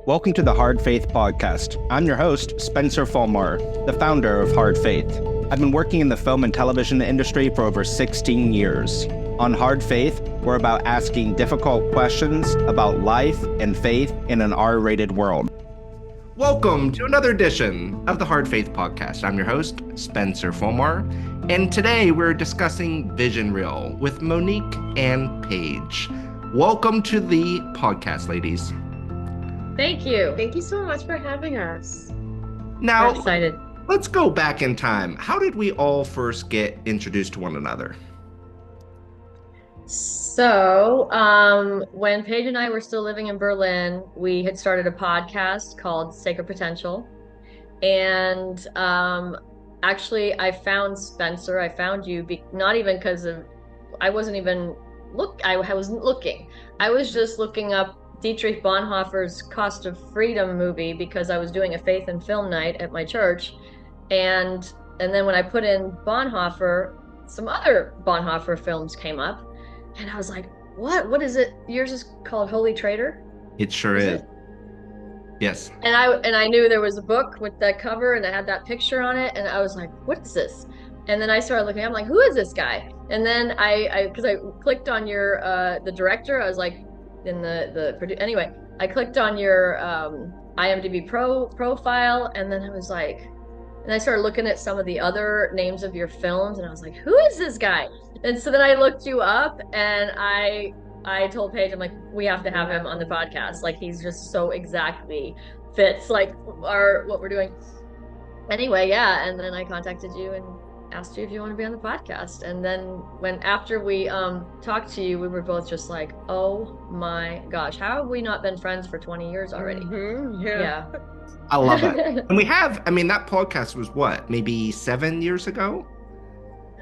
Welcome to the Hard Faith Podcast. I'm your host, Spencer Folmar, the founder of Hard Faith. I've been working in the film and television industry for over 16 years. On Hard Faith, we're about asking difficult questions about life and faith in an R-rated world. Welcome to another edition of the Hard Faith Podcast. I'm your host, Spencer Folmar, and today we're discussing Vision Reel with Monique and Paige. Welcome to the podcast, ladies. Thank you. Thank you so much for having us. Now, We're excited. Let's go back in time. How did we all first get introduced to one another? So, when Paige and I were still living in Berlin, we had started a podcast called Sacred Potential. And actually, I found Spencer. I found you, not even because of, I wasn't looking. I was just looking up Dietrich Bonhoeffer's Cost of Freedom movie because I was doing a faith and film night at my church. And then when I put in Bonhoeffer, some other Bonhoeffer films came up. And I was like, what is it? Yours is called Holy Traitor? It sure is. Yes. And I knew there was a book with that cover and I had that picture on it. And I was like, what is this? And then I started looking, I'm like, who is this guy? And then because I clicked on your, the director, I was like, anyway, I clicked on your IMDb profile, and then I was like, and I started looking at some of the other names of your films, and I was like, who is this guy? And so then I looked you up, and I told Paige, I'm like, we have to have him on the podcast. Like, he's just so exactly fits like what we're doing. Anyway, yeah, and then I contacted you and asked you if you want to be on the podcast. And then after we talked to you, we were both just like, oh my gosh, how have we not been friends for 20 years already? Mm-hmm, yeah. I love it. And that podcast was what, maybe 7 years ago?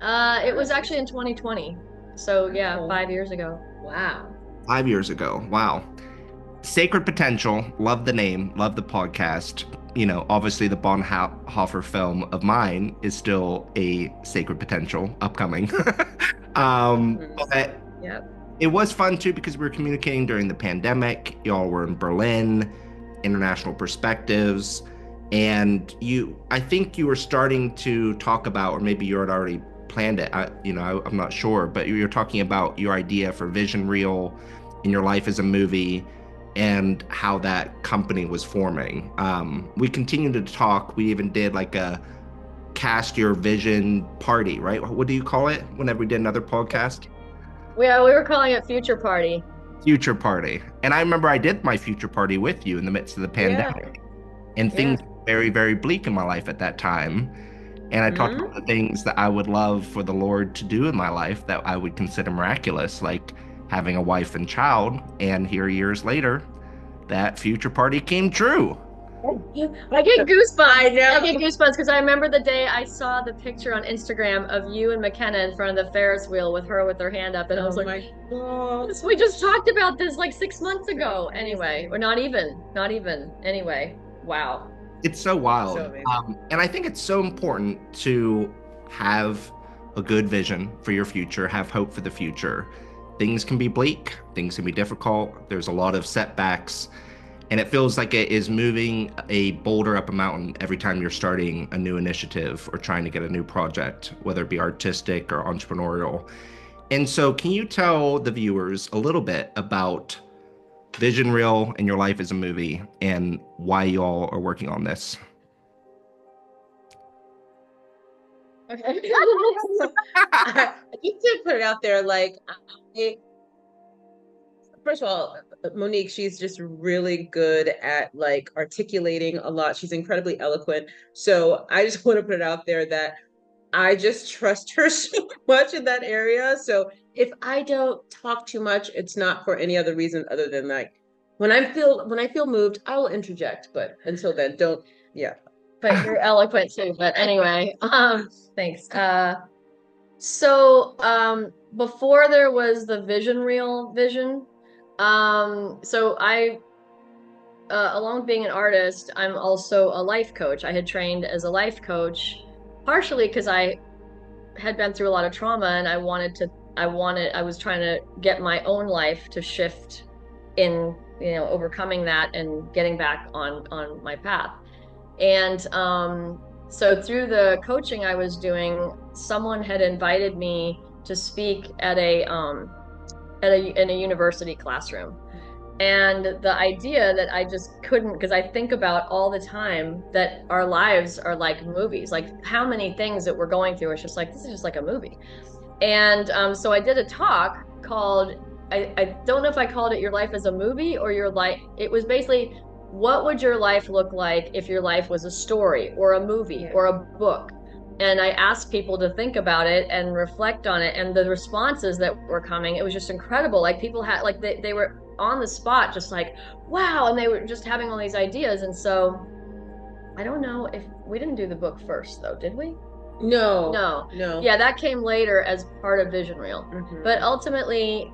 It was actually in 2020. So yeah, 5 years ago. Wow. 5 years ago. Wow. Sacred Potential. Love the name. Love the podcast. You know, obviously the Bonhoeffer film of mine is still a Sacred Potential upcoming. But it was fun too because we were communicating during the pandemic. Y'all were in Berlin, international perspectives, and I think you were starting to talk about, or maybe you had already planned it. I'm not sure, but you were talking about your idea for Vision Reel in your life as a movie, and how that company was forming. We continued to talk. We even did like a cast your vision party, right? What do you call it whenever we did another podcast? Yeah, we were calling it Future Party. Future Party. And I remember I did my Future Party with you in the midst of the pandemic. And things were very, very bleak in my life at that time. And I talked about the things that I would love for the Lord to do in my life that I would consider miraculous, like having a wife and child. And here years later, that future party came true. I get goosebumps. I know. I get goosebumps because I remember the day I saw the picture on Instagram of you and McKenna in front of the Ferris wheel with her hand up, and I was like, my God. we just talked about this like 6 months ago. Anyway, or not even. Anyway, wow. It's so wild. So and I think it's so important to have a good vision for your future, have hope for the future. Things can be bleak, things can be difficult. There's a lot of setbacks, and it feels like it is moving a boulder up a mountain every time you're starting a new initiative or trying to get a new project, whether it be artistic or entrepreneurial. And so can you tell the viewers a little bit about Vision Reel and your life as a movie and why y'all are working on this? Okay. I just to put it out there, like, first of all, Monique, she's just really good at like articulating a lot. She's incredibly eloquent. So I just want to put it out there that I just trust her so much in that area. So if I don't talk too much, it's not for any other reason other than like when I feel moved, I will interject. But until then, don't. Yeah. But you're eloquent too. But anyway, thanks. So before there was the Vision Reel vision, so I, along with being an artist, I'm also a life coach. I had trained as a life coach, partially because I had been through a lot of trauma and I was trying to get my own life to shift in, you know, overcoming that and getting back on my path. And so through the coaching I was doing, someone had invited me to speak at a in a university classroom. And the idea that I just couldn't, because I think about all the time that our lives are like movies, like how many things that we're going through. It's just like, this is just like a movie. And so I did a talk called, I don't know if I called it Your Life as a Movie or Your Life. It was basically, what would your life look like if your life was a story or a movie or a book? And I asked people to think about it and reflect on it. And the responses that were coming, it was just incredible. Like people had, like they were on the spot, just like, wow. And they were just having all these ideas. And so I don't know if we didn't do the book first though, did we? No. Yeah, that came later as part of Vision Reel. But ultimately,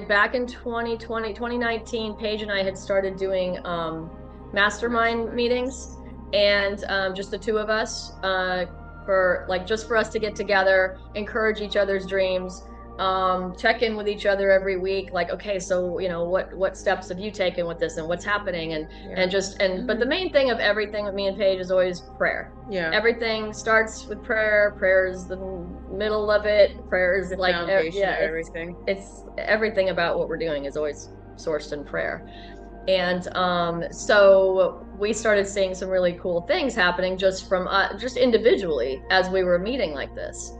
back in 2020, 2019, Paige and I had started doing mastermind meetings, and just the two of us, for just for us to get together, encourage each other's dreams, check in with each other every week, like, okay, so you know, what steps have you taken with this and what's happening, and but the main thing of everything with me and Paige is always prayer. Everything starts with prayer. Prayer is the middle of it. Prayer is like everything. It's everything about what we're doing is always sourced in prayer. And so we started seeing some really cool things happening just from just individually as we were meeting like this.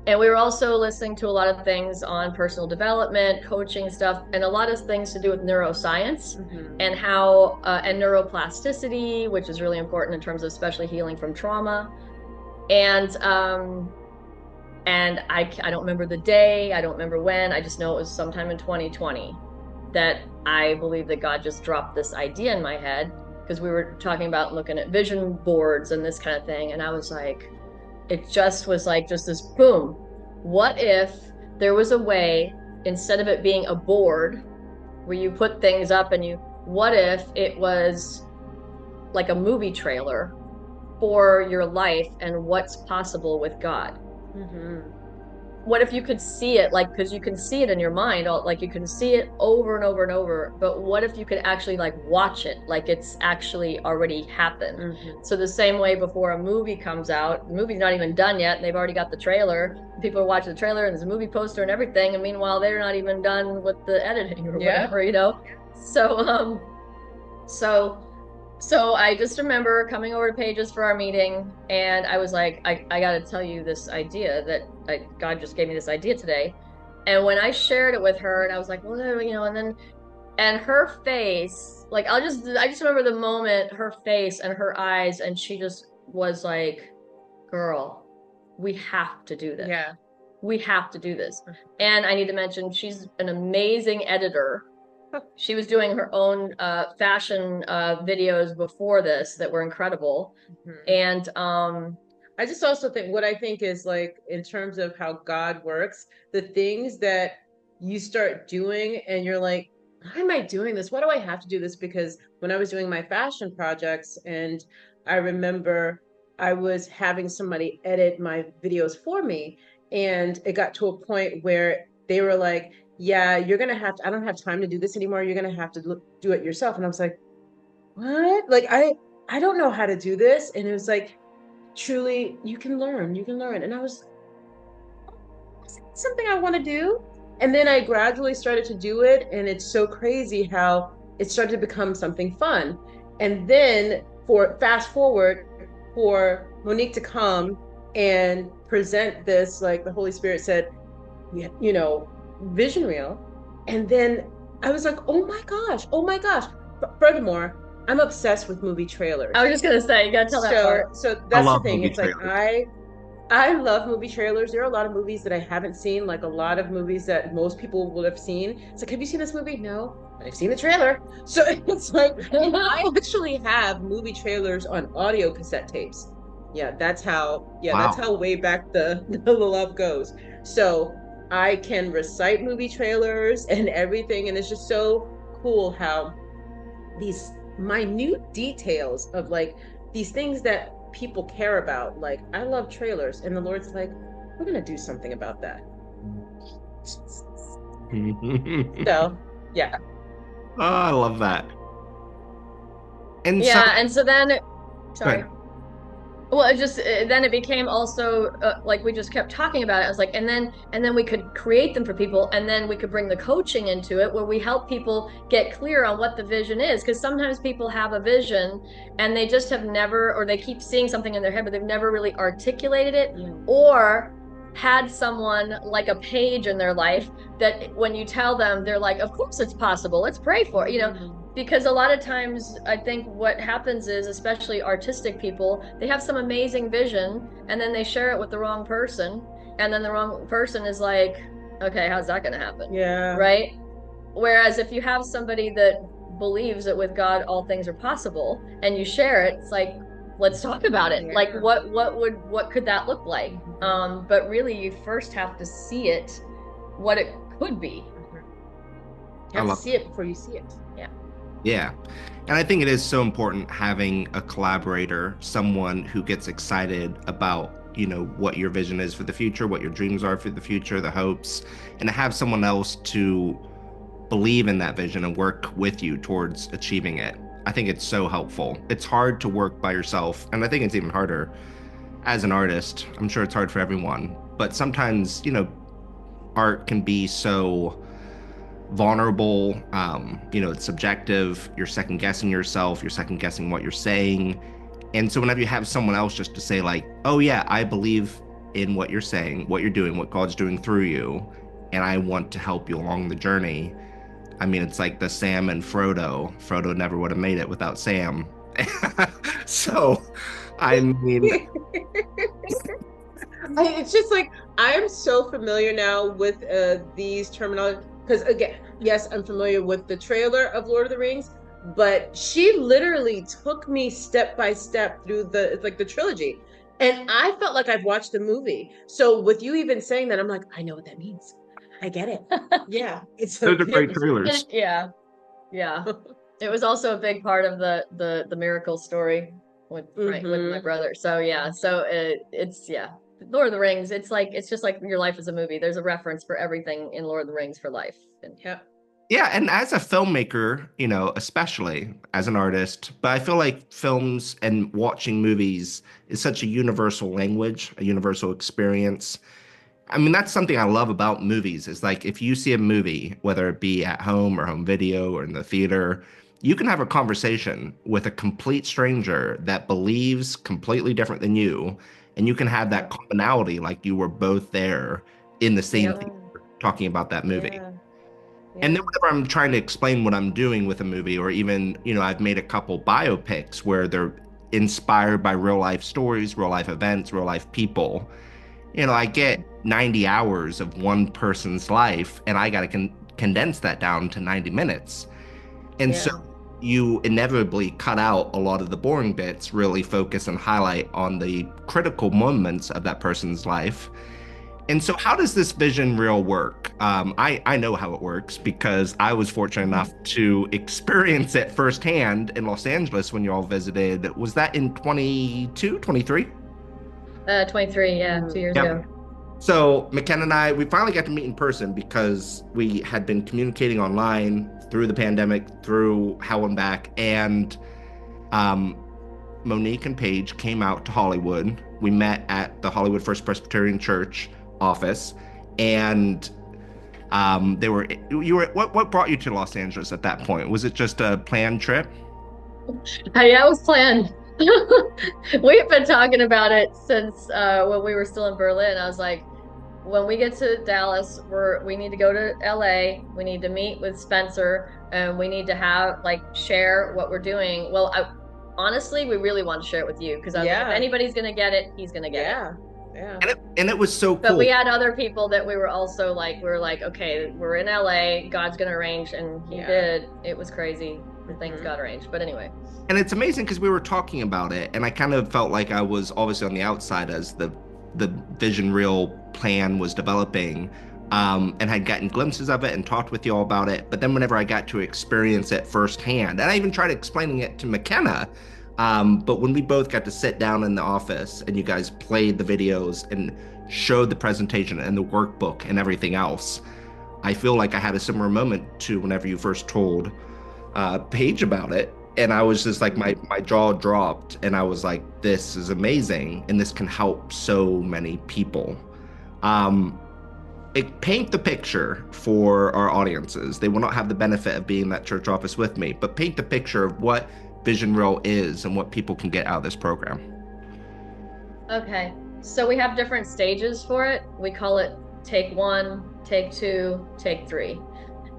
And we were also listening to a lot of things on personal development, coaching stuff, and a lot of things to do with neuroscience and how, and neuroplasticity, which is really important in terms of especially healing from trauma. And I don't remember the day, I don't remember when, I just know it was sometime in 2020 that I believe that God just dropped this idea in my head, because we were talking about looking at vision boards and this kind of thing. And I was like, it just was like just this boom. What if there was a way, instead of it being a board where you put things up and what if it was like a movie trailer for your life and what's possible with God? What if you could see it, like, because you can see it in your mind, like you can see it over and over and over, but what if you could actually like watch it, like it's actually already happened? So the same way before a movie comes out, the movie's not even done yet, and they've already got the trailer, people are watching the trailer and there's a movie poster and everything, and meanwhile they're not even done with the editing or whatever, you know? So I just remember coming over to Paige's for our meeting, and I was like, I got to tell you this idea that God just gave me this idea today. And when I shared it with her, and I was like, well, you know, and her face, like, I just remember the moment, her face and her eyes, and she just was like, girl, we have to do this. We have to do this. And I need to mention, she's an amazing editor. She was doing her own fashion videos before this that were incredible. And I just also think, what I think is, like, in terms of how God works, the things that you start doing and you're like, why am I doing this? Why do I have to do this? Because when I was doing my fashion projects, and I remember I was having somebody edit my videos for me, and it got to a point where they were like, yeah, you're going to have to, I don't have time to do this anymore. You're going to have to do it yourself. And I was like, what? Like, I don't know how to do this. And it was like, truly, you can learn. And I was, something I want to do. And then I gradually started to do it. And it's so crazy how it started to become something fun. And then fast forward for Monique to come and present this, like the Holy Spirit said, you know, Vision Reel. And then I was like, oh my gosh. Furthermore, I'm obsessed with movie trailers. I was just gonna say, you gotta tell that part. So that's the thing. It's like, I love movie trailers. There are a lot of movies that I haven't seen, like a lot of movies that most people will have seen. It's like, have you seen this movie? No, but I've seen the trailer. So it's like, I actually have movie trailers on audio cassette tapes. That's how way back the love goes. So I can recite movie trailers and everything. And it's just so cool how these minute details of like these things that people care about. Like, I love trailers, and the Lord's like, we're going to do something about that. So, yeah. Oh, I love that. And so, Yeah, and so then, go sorry. ahead. Well, it just then it became also like we just kept talking about it. I was like, and then we could create them for people, and then we could bring the coaching into it, where we help people get clear on what the vision is. Because sometimes people have a vision, and they just have never, or they keep seeing something in their head, but they've never really articulated it, or had someone like a Paige in their life that when you tell them, they're like, of course it's possible. Let's pray for it, because a lot of times I think what happens is, especially artistic people, they have some amazing vision and then they share it with the wrong person, and then the wrong person is like, okay, how's that going to happen? Yeah. Right? Whereas if you have somebody that believes that with God all things are possible and you share it, it's like, let's talk about it. Yeah. Like what could that look like? But really you first have to see it, what it could be. You have to see it before you see it. Yeah. Yeah. And I think it is so important having a collaborator, someone who gets excited about, what your vision is for the future, what your dreams are for the future, the hopes, and to have someone else to believe in that vision and work with you towards achieving it. I think it's so helpful. It's hard to work by yourself, and I think it's even harder as an artist. I'm sure it's hard for everyone, but sometimes, art can be so vulnerable. It's subjective. You're second guessing yourself. You're second guessing what you're saying. And so whenever you have someone else just to say like, oh yeah, I believe in what you're saying, what you're doing, what God's doing through you, and I want to help you along the journey. I mean, it's like the Sam and Frodo. Frodo never would have made it without Sam. So, I mean, It's just like I am so familiar now with these terminology, because again, yes, I'm familiar with the trailer of Lord of the Rings, but she literally took me step by step through the trilogy, and I felt like I've watched the movie. So with you even saying that, I'm like, I know what that means. I get it. Yeah, it's those are great trailers. Yeah. It was also a big part of the miracle story with my brother. So yeah, it's Lord of the Rings. It's just like your life is a movie. There's a reference for everything in Lord of the Rings for life. Yeah, and as a filmmaker, especially as an artist, but I feel like films and watching movies is such a universal language, a universal experience. I mean, that's something I love about movies is like if you see a movie, whether it be at home or home video or in the theater, you can have a conversation with a complete stranger that believes completely different than you, and you can have that commonality like you were both there in the same theater talking about that movie. And then whenever I'm trying to explain what I'm doing with a movie, or even, I've made a couple biopics where they're inspired by real life stories, real life events, real life people. I get 90 hours of one person's life and I got to condense that down to 90 minutes. And so you inevitably cut out a lot of the boring bits, really focus and highlight on the critical moments of that person's life. And so how does this vision reel work? I know how it works because I was fortunate enough to experience it firsthand in Los Angeles when you all visited. Was that in 22, 23? 23, 2 years ago. So McKenna and I, we finally got to meet in person because we had been communicating online through the pandemic, through Hell and Back, and Monique and Paige came out to Hollywood. We met at the Hollywood First Presbyterian Church office, and what brought you to Los Angeles at that point? Was it just a planned trip? Yeah, it was planned. We've been talking about it since when we were still in Berlin. I was like, when we get to Dallas, we need to go to LA. We need to meet with Spencer, and we need to share what we're doing. Well, honestly, we really want to share it with you because I was like, if anybody's gonna get it, he's gonna get it. Yeah. And it was so cool. But we had other people that we were like, okay, we're in LA, God's gonna arrange, and he did. It was crazy. The things got arranged. But anyway. And it's amazing because we were talking about it, and I kind of felt like I was obviously on the outside as the vision reel plan was developing, and had gotten glimpses of it and talked with you all about it. But then whenever I got to experience it firsthand, and I even tried explaining it to McKenna, but when we both got to sit down in the office and you guys played the videos and showed the presentation and the workbook and everything else, I feel like I had a similar moment to whenever you first told Paige about it, and I was just like, my jaw dropped, and I was like, this is amazing, and this can help so many people. Um, Paint the picture for our audiences. They will not have the benefit of being in that church office with me, but paint the picture of what Vision Reel is and what people can get out of this program. Okay, so we have different stages for it. We call it take 1, take 2, take 3.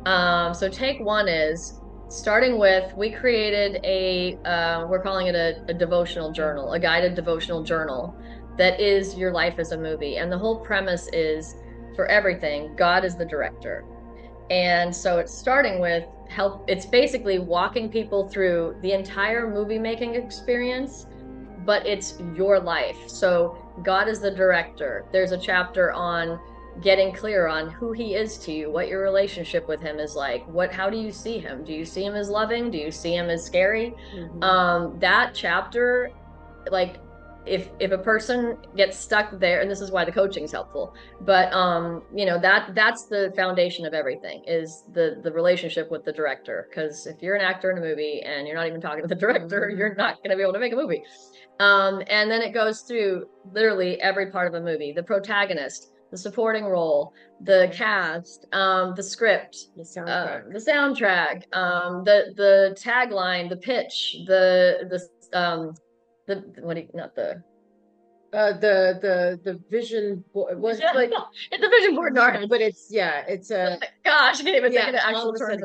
So take 1 is starting with, we created we're calling it a devotional journal, a guided devotional journal that is your life as a movie. And the whole premise is, for everything, God is the director. And so it's starting with it's basically walking people through the entire movie making experience, but it's your life. So God is the director. There's a chapter on getting clear on who he is to you, what your relationship with him is like, how do you see him? Do you see him as loving? Do you see him as scary? That chapter, like, if a person gets stuck there, and this is why the coaching is helpful, but that's the foundation of everything, is the relationship with the director. Because if you're an actor in a movie and you're not even talking to the director, you're not going to be able to make a movie. And then it goes through literally every part of a movie: the protagonist, the supporting role, the cast, the script, the soundtrack, the tagline, the pitch, the vision board was like it's a vision board, but it's gosh, I can't even think of the actual term.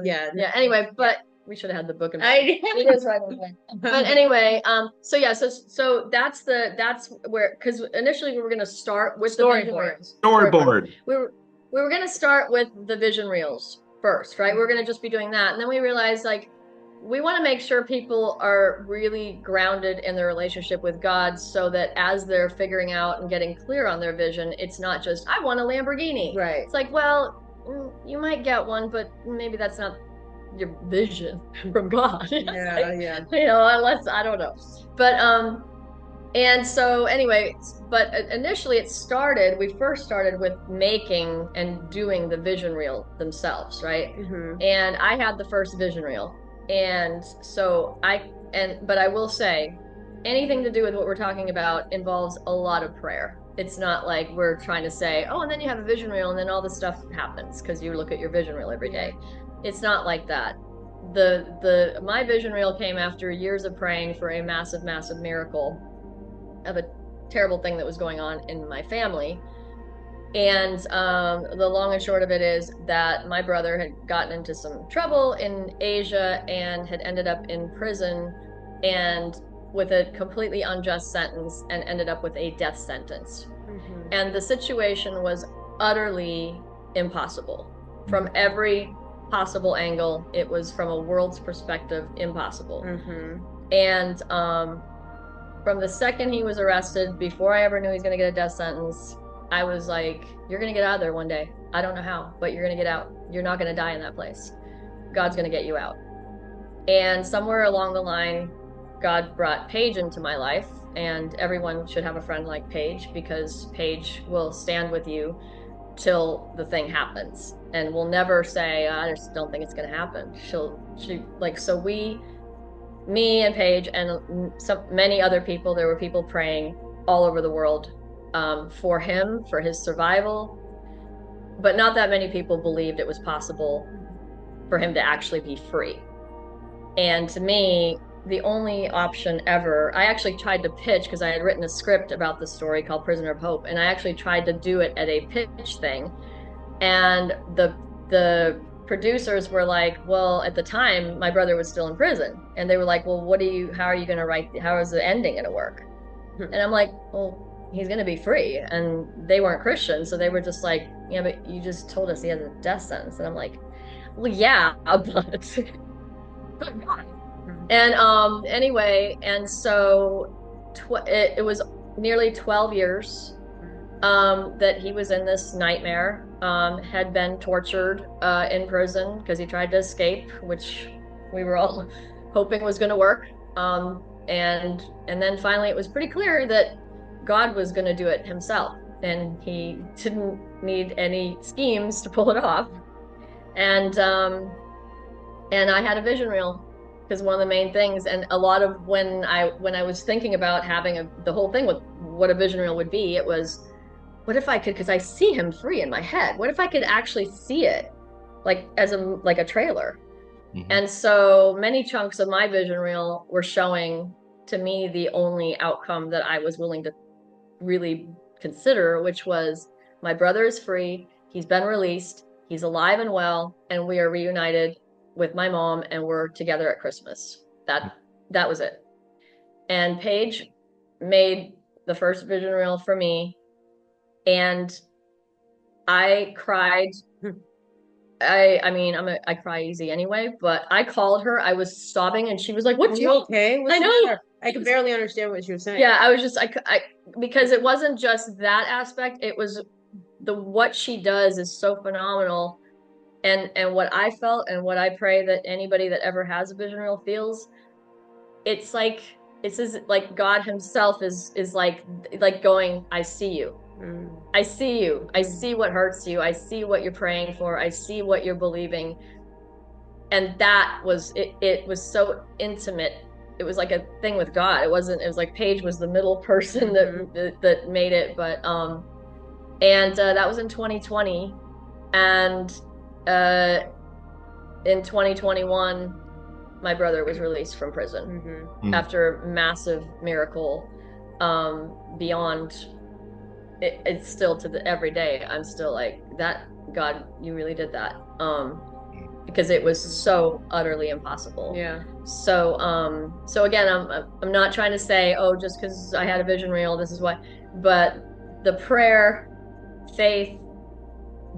Anyway, but we should have had the book in it is right away. But anyway, so that's where, because initially we were going to start with the vision reels. Storyboard. We were going to start with the vision reels first, right? We're going to just be doing that, and then we realized, like, we want to make sure people are really grounded in their relationship with God, so that as they're figuring out and getting clear on their vision, it's not just, I want a Lamborghini. Right. It's like, well, you might get one, but maybe that's not your vision from God. Unless, I don't know. But and so anyway, but initially we first started with making and doing the vision reel themselves, right? And I had the first vision reel. And so but I will say, anything to do with what we're talking about involves a lot of prayer. It's not like we're trying to say, oh, and then you have a vision reel and then all this stuff happens because you look at your vision reel every day. It's not like that. My vision reel came after years of praying for a massive, massive miracle of a terrible thing that was going on in my family. And the long and short of it is that my brother had gotten into some trouble in Asia and had ended up in prison, and with a completely unjust sentence, and ended up with a death sentence. And the situation was utterly impossible from every possible angle. It was, from a world's perspective, impossible. And from the second he was arrested, before I ever knew he was going to get a death sentence, I was like, you're going to get out of there one day. I don't know how, but you're going to get out. You're not going to die in that place. God's going to get you out. And somewhere along the line, God brought Paige into my life, and everyone should have a friend like Paige, because Paige will stand with you till the thing happens, and will never say, I just don't think it's going to happen. Me and Paige and many other people, there were people praying all over the world for him, for his survival, but not that many people believed it was possible for him to actually be free. And to me, the only option ever, I actually tried to pitch, because I had written a script about the story called Prisoner of Hope, and I actually tried to do it at a pitch thing, and the producers were like, well, at the time my brother was still in prison, and they were like, well, how are you going to write, how is the ending going to work? And I'm like, well, he's going to be free. And they weren't Christian, so they were just like, yeah, but you just told us he has a death sentence. And I'm like, well, yeah, but and anyway, and so it was nearly 12 years that he was in this nightmare, had been tortured in prison because he tried to escape, which we were all hoping was going to work. And then finally it was pretty clear that God was going to do it himself, and he didn't need any schemes to pull it off. And And I had a vision reel because one of the main things, and a lot of when I was thinking about having the whole thing with what a vision reel would be, it was, what if I could, because I see him free in my head, what if I could actually see it like as a trailer? Mm-hmm. And so many chunks of my vision reel were showing to me the only outcome that I was willing to really consider, which was my brother is free, he's been released, he's alive and well, and we are reunited with my mom, and we're together at Christmas. That was it. And Paige made the first vision reel for me, and I cried. I mean, I cry easy anyway, but I called her. I was sobbing, and she was like, "What's you okay? What's I know. Matter? I could barely understand what you were saying. Yeah, I was just I because it wasn't just that aspect. It was what she does is so phenomenal, and what I felt and what I pray that anybody that ever has a vision reel feels. It's like like God Himself is like going, I see you. I see you. I see what hurts you. I see what you're praying for. I see what you're believing. And that was it was so intimate. It was like a thing with God. It was like Paige was the middle person that made it. But and that was in 2020. And in 2021, my brother was released from prison after a massive miracle, beyond it's still to every day I'm still like, that God, you really did that, because it was so utterly impossible. So again, I'm not trying to say, oh, just because I had a vision reel, this is why, but the prayer, faith,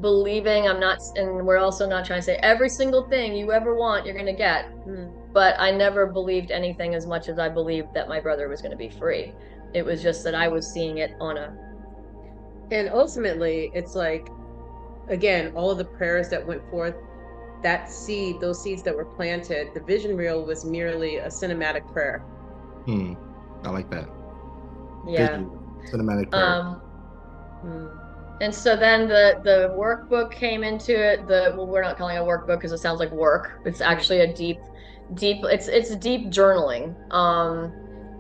believing, and we're also not trying to say every single thing you ever want you're going to get, but I never believed anything as much as I believed that my brother was going to be free. It was just that I was seeing it and ultimately it's like, again, all of the prayers that went forth, those seeds that were planted, the vision reel was merely a cinematic prayer. I like that. Yeah. Cinematic prayer. And so then the workbook came into it. Well, we're not calling it a workbook because it sounds like work. It's actually a deep, it's deep journaling.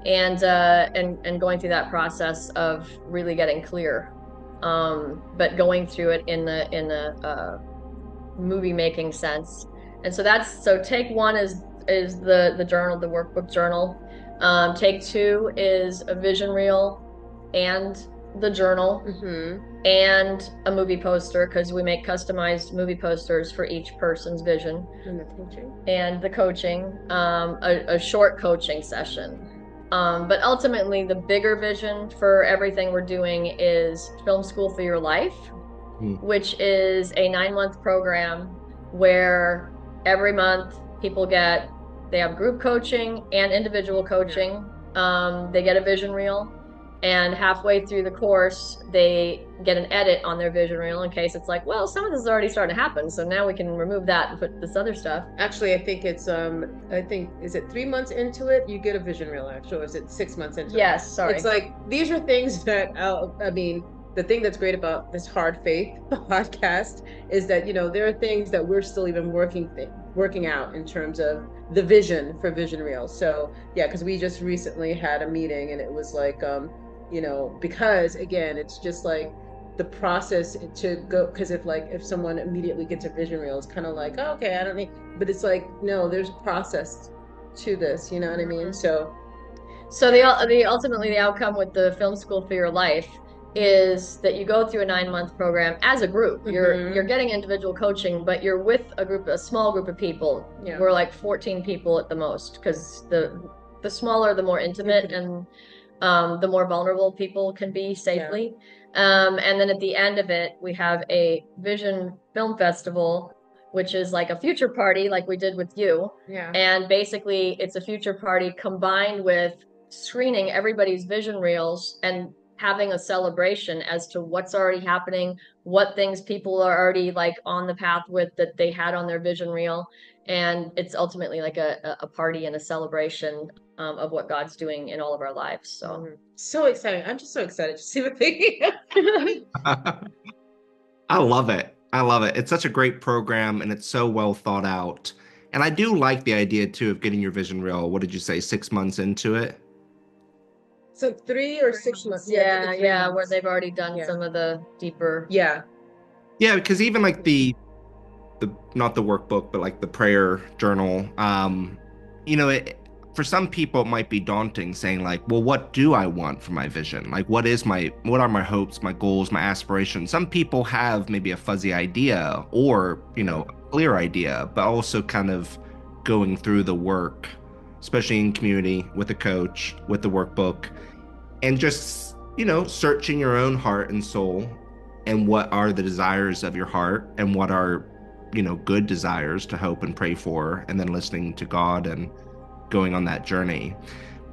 And going through that process of really getting clear, but going through it in the movie making sense. And so take one is the journal, the workbook journal. Take two is a vision reel and the journal, and a movie poster, because we make customized movie posters for each person's vision, and the coaching, a short coaching session. But ultimately, the bigger vision for everything we're doing is Film School for Your Life, which is a 9-month program where every month they have group coaching and individual coaching. They get a vision reel, and halfway through the course, they get an edit on their vision reel in case it's like, well, some of this is already starting to happen, so now we can remove that and put this other stuff. Actually, I think it's is it 3 months into it you get a vision reel, actually, or is it 6 months into it? Yes, sorry. It's like, these are things that I mean, the thing that's great about this Hard Faith podcast is that, there are things that we're still even working out in terms of the vision for vision reels. So yeah, because we just recently had a meeting, and it was like, because again, it's just like the process to go, because if someone immediately gets a vision reel, it's kind of like, oh, okay, I don't need, but it's like, no, there's a process to this, you know what I mean? So ultimately the outcome with the Film School for Your Life is that you go through a 9-month program as a group. You're getting individual coaching, but you're with a small group of people. We're like 14 people at the most, because the smaller, the more intimate, and the more vulnerable people can be safely. And then at the end of it, we have a Vision Film Festival, which is like a future party like we did with you. And basically it's a future party combined with screening everybody's vision reels and having a celebration as to what's already happening, what things people are already like on the path with that they had on their vision reel. And it's ultimately like a party and a celebration of what God's doing in all of our lives. So exciting. I'm just so excited to see what they I love it. It's such a great program, and it's so well thought out. And I do like the idea too of getting your vision real. What did you say, 6 months into it? So 3 or 6 months. Yeah, where they've already done some of the deeper. Yeah. Yeah, because even like the not the workbook, but like the prayer journal, you know, for some people it might be daunting saying like, well, what do I want for my vision? Like what are my hopes, my goals, my aspirations? Some people have maybe a fuzzy idea or, you know, a clear idea, but also kind of going through the work, especially in community with a coach, with the workbook, and just, you know, searching your own heart and soul and what are the desires of your heart and what are, you know, good desires to hope and pray for, and then listening to God and going on that journey.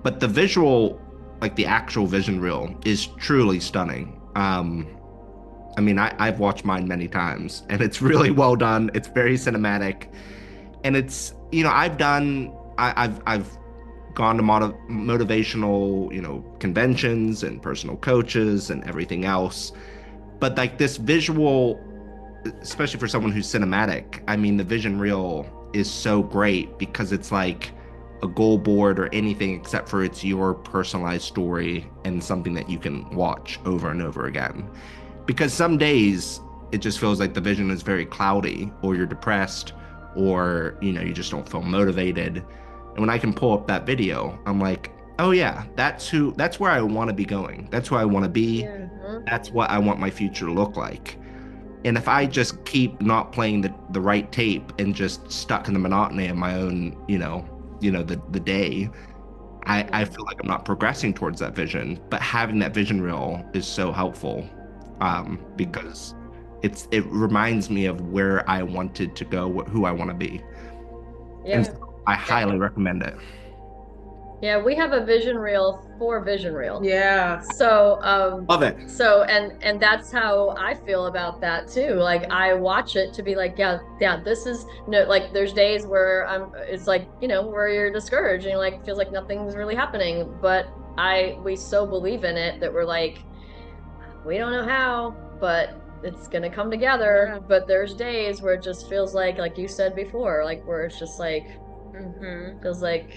But the visual, like the actual vision reel, is truly stunning. I mean, I've watched mine many times and it's really well done. It's very cinematic. And it's, you know, I've gone to motivational, you know, conventions and personal coaches and everything else. But like this visual, especially for someone who's cinematic, I mean, the vision reel is so great because it's like a goal board or anything except for it's your personalized story and something that you can watch over and over again. Because some days it just feels like the vision is very cloudy, or you're depressed, or, you know, you just don't feel motivated. And when I can pull up that video, I'm like, oh yeah, that's where I want to be going. That's who I want to be. Yeah. That's what I want my future to look like. And if I just keep not playing the right tape and just stuck in the monotony of my own, the day, I feel like I'm not progressing towards that vision. But having that vision reel is so helpful, because it reminds me of where I wanted to go, who I want to be. Yeah. And so I highly recommend it. Yeah, we have a vision reel for vision reel. Yeah. So Love it. So and that's how I feel about that too. Like I watch it to be like, yeah, this is no, like there's days where it's like, you know, where you're discouraged and you're like feels like nothing's really happening. But we so believe in it that we're like, we don't know how, but it's gonna come together. Yeah. But there's days where it just feels like you said before, like where it's just like feels like,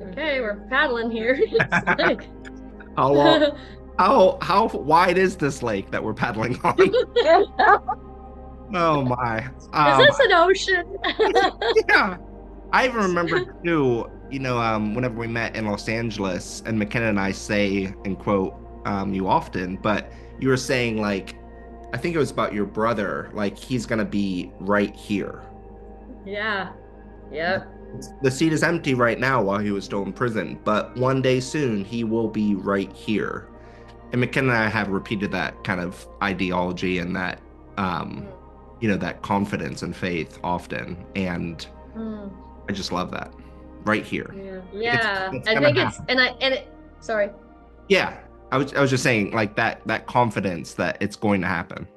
okay, we're paddling here. It's like, How long? How wide is this lake that we're paddling on? Oh my! Is this an ocean? Yeah, I even remember too. You know, whenever we met in Los Angeles, and McKenna and I say and quote you often, but you were saying like, I think it was about your brother. Like he's gonna be right here. Yeah. Yep. The seat is empty right now while he was still in prison, but one day soon he will be right here. And McKenna and I have repeated that kind of ideology and that, that confidence and faith often. And I just love that. Right here. Yeah. It's I think it's, sorry. Yeah. I was just saying like that confidence that it's going to happen.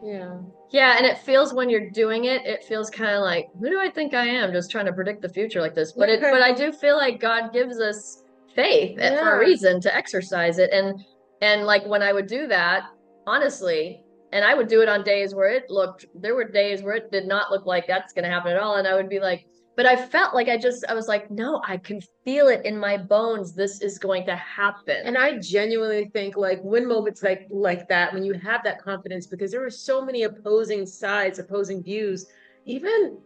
Yeah. Yeah, and it feels when you're doing it, it feels kind of like, who do I think I am? Just trying to predict the future like this. But but I do feel like God gives us faith for a reason to exercise it. And like when I would do that, honestly, and I would do it on days where there were days where it did not look like that's going to happen at all. And I would be like, but I felt like I was like, no, I can feel it in my bones. This is going to happen. And I genuinely think like when moments like that, when you have that confidence, because there were so many opposing sides, opposing views, even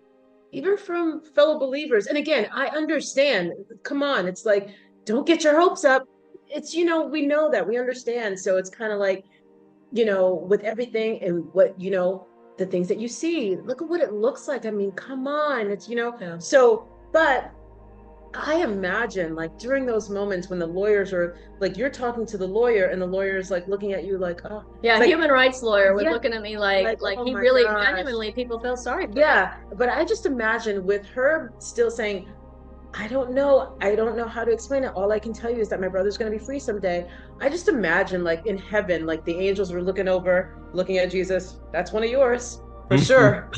from fellow believers. And again, I understand, come on, it's like, don't get your hopes up. It's, we know that, we understand. So it's kind of like, with everything and what, the things that you see, look at what it looks like. I mean, come on, it's, so, but I imagine like during those moments when the lawyers are like, you're talking to the lawyer and the lawyer is like looking at you like, oh yeah, like, human rights lawyer was looking at me like oh he my really gosh. genuinely people feel sorry for yeah me. But I just imagine with her still saying, I don't know how to explain it. All I can tell you is that my brother's going to be free someday. I just imagine like in heaven, like the angels were looking at Jesus. That's one of yours for sure.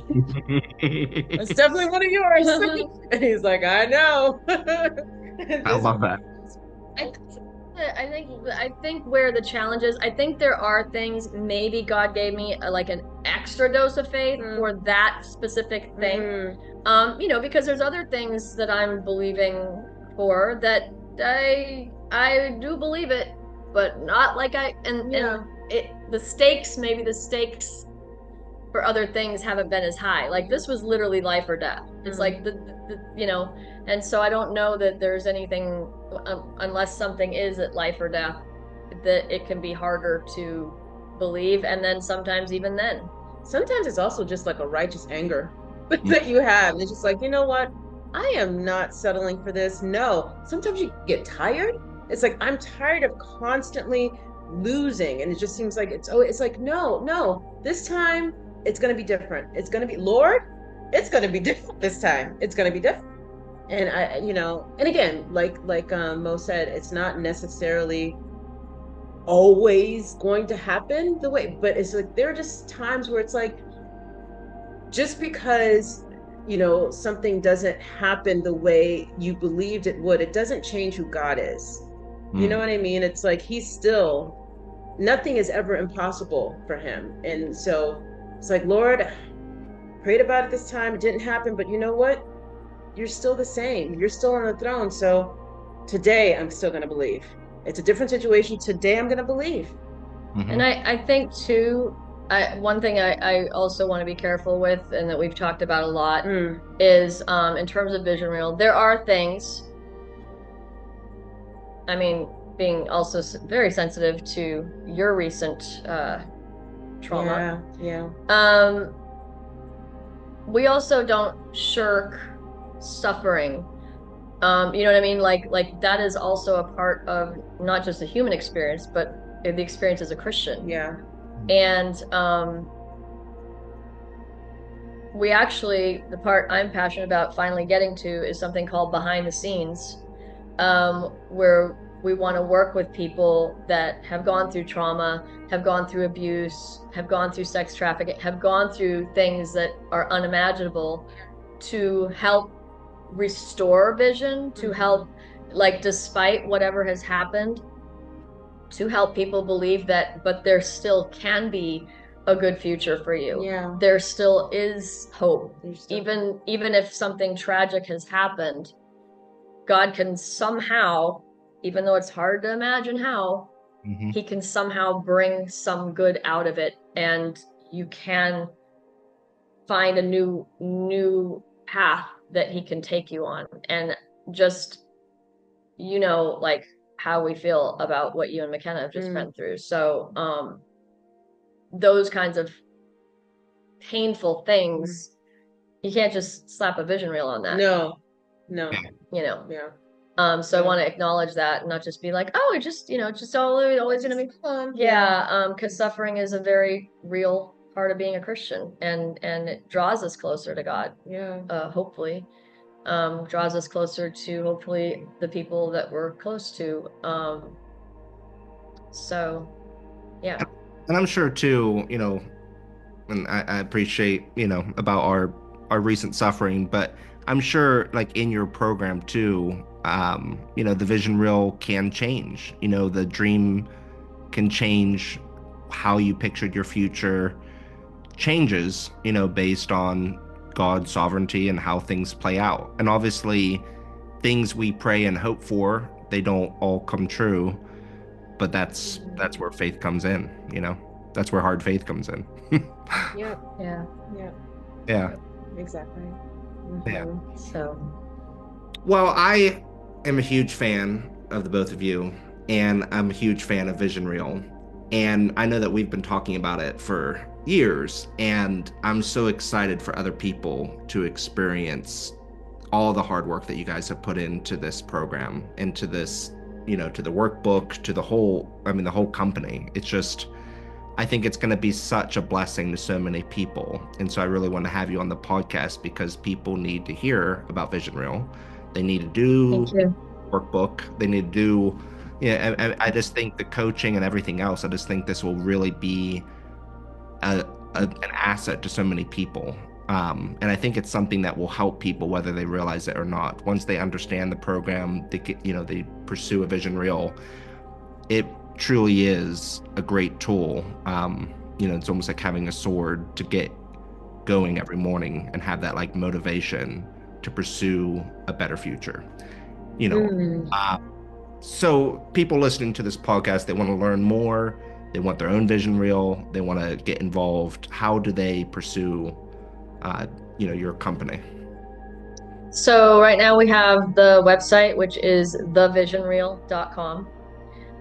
It's definitely one of yours. And he's like, I know. I love that. I think where the challenge is, I think there are things maybe God gave me like an extra dose of faith for that specific thing. Because there's other things that I'm believing for that I do believe it, but not like the stakes, maybe the stakes for other things haven't been as high. Like this was literally life or death. It's like and so I don't know that there's anything unless something is at life or death that it can be harder to believe. And then sometimes even then. Sometimes it's also just like a righteous anger that you have. It's just like, you know what? I am not settling for this. No. Sometimes you get tired. It's like, I'm tired of constantly losing. And it just seems like it's like, no, this time it's going to be different. It's going to be, Lord, it's going to be different this time. It's going to be different. And and again, like Mo said, it's not necessarily always going to happen the way, but it's like there are just times where it's like just because something doesn't happen the way you believed it would, it doesn't change who God is. You know what I mean? It's like he's still, nothing is ever impossible for him. And so it's like, Lord, prayed about it this time, it didn't happen, but you know what, you're still the same, you're still on the throne. So today I'm still going to believe. It's a different situation. Today I'm going to believe. And I think too, one thing I also want to be careful with, and that we've talked about a lot, is in terms of vision reel, there are things, I mean, being also very sensitive to your recent trauma. Yeah. We also don't shirk suffering. You know what I mean? Like that is also a part of not just the human experience, but the experience as a Christian. Yeah. And we actually, the part I'm passionate about finally getting to is something called behind the scenes, where we want to work with people that have gone through trauma, have gone through abuse, have gone through sex trafficking, have gone through things that are unimaginable, to help restore vision, to help, like, despite whatever has happened, to help people believe that, but there still can be a good future for you. Yeah. There still is hope. Even if something tragic has happened, God can somehow, even though it's hard to imagine how, he can somehow bring some good out of it, and you can find a new path that he can take you on. And just, like how we feel about what you and McKenna have just been through. So those kinds of painful things, you can't just slap a vision reel on that. No. Yeah. So I want to acknowledge that, and not just be like, oh, it's just, it's just always going to be fun. Yeah. Because suffering is a very real part of being a Christian, and it draws us closer to God. Yeah. Hopefully. Draws us closer to, hopefully, the people that we're close to. So, yeah. And I'm sure too, and I appreciate, about our recent suffering, but I'm sure, like, in your program too, the vision reel can change. The dream can change. How you pictured your future changes, based on God's sovereignty and how things play out. And obviously, things we pray and hope for, they don't all come true, but that's where faith comes in. That's where hard faith comes in. Yeah. Exactly. Yeah. So, well, I am a huge fan of the both of you, and I'm a huge fan of vision reel, and I know that we've been talking about it for years, and I'm so excited for other people to experience all the hard work that you guys have put into this program, into this, to the workbook, to the whole company. It's just, I think it's going to be such a blessing to so many people. And so I really want to have you on the podcast, because people need to hear about vision reel. They need to do workbook. They need to do, I just think the coaching and everything else, I just think this will really be an asset to so many people. And I think it's something that will help people whether they realize it or not. Once they understand the program, they pursue a vision reel, it truly is a great tool. It's almost like having a sword to get going every morning and have that like motivation to pursue a better future. You know, so people listening to this podcast, they want to learn more, they want their own vision reel, they want to get involved. How do they pursue, your company? So right now we have the website, which is thevisionreel.com.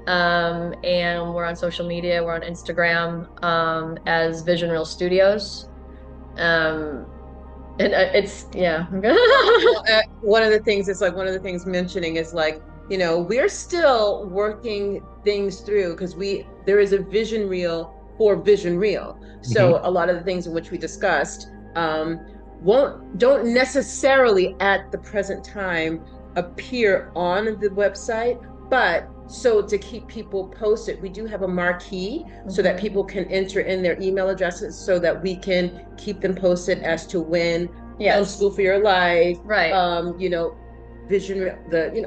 And we're on social media. We're on Instagram as Vision Reel Studios. And it's, yeah. One of the things mentioning is like, we're still working things through because there is a vision reel for Vision Reel. So a lot of the things in which we discussed don't necessarily at the present time appear on the website, but so to keep people posted, we do have a marquee so that people can enter in their email addresses so that we can keep them posted as to when School for Your Life, right? Vision,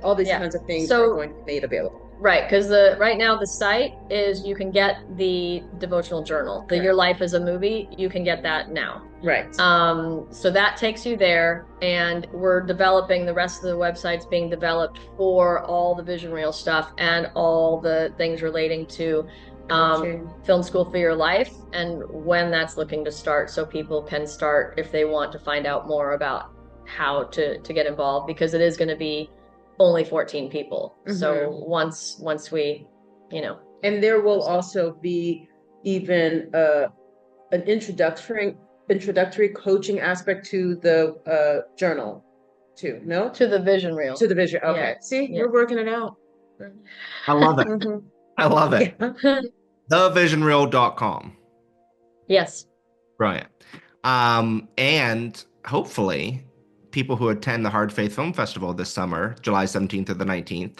all these kinds of things are going to be made available. Right, because right now the site is, you can get the devotional journal, Your Life is a Movie. You can get that now. Right. So that takes you there, and we're developing the rest of the websites being developed for all the Vision Reel stuff and all the things relating to Film School for Your Life and when that's looking to start, so people can start if they want to find out more about how to get involved, because it is going to be only 14 people. So once we, and there will also be even an introductory coaching aspect to the journal too. No, to the Vision Reel. To the Vision. Okay. Yeah. See, we're working it out. I love it. I love it. Thevisionreel.com. Yes. Right. And hopefully people who attend the Hard Faith Film Festival this summer, July 17th to the 19th,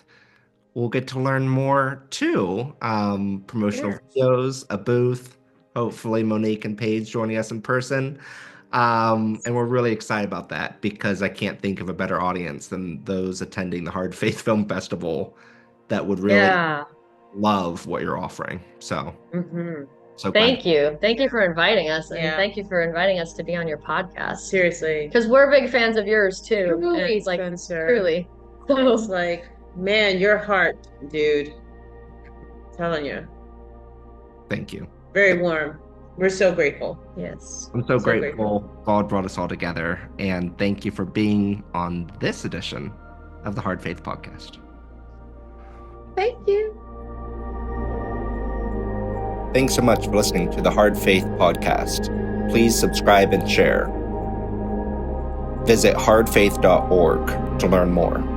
will get to learn more too. Promotional videos, a booth, hopefully Monique and Paige joining us in person. And we're really excited about that because I can't think of a better audience than those attending the Hard Faith Film Festival that would really love what you're offering. So, so thank you for inviting us, and thank you for inviting us to be on your podcast. Seriously, because we're big fans of yours too. Truly, it's like Spencer. Truly, so it's like, man, your heart, dude. I'm telling you. Thank you. Very warm. We're so grateful. Yes, I'm so grateful God brought us all together, and thank you for being on this edition of the Hard Faith Podcast. Thank you. Thanks so much for listening to the Hard Faith Podcast. Please subscribe and share. Visit hardfaith.org to learn more.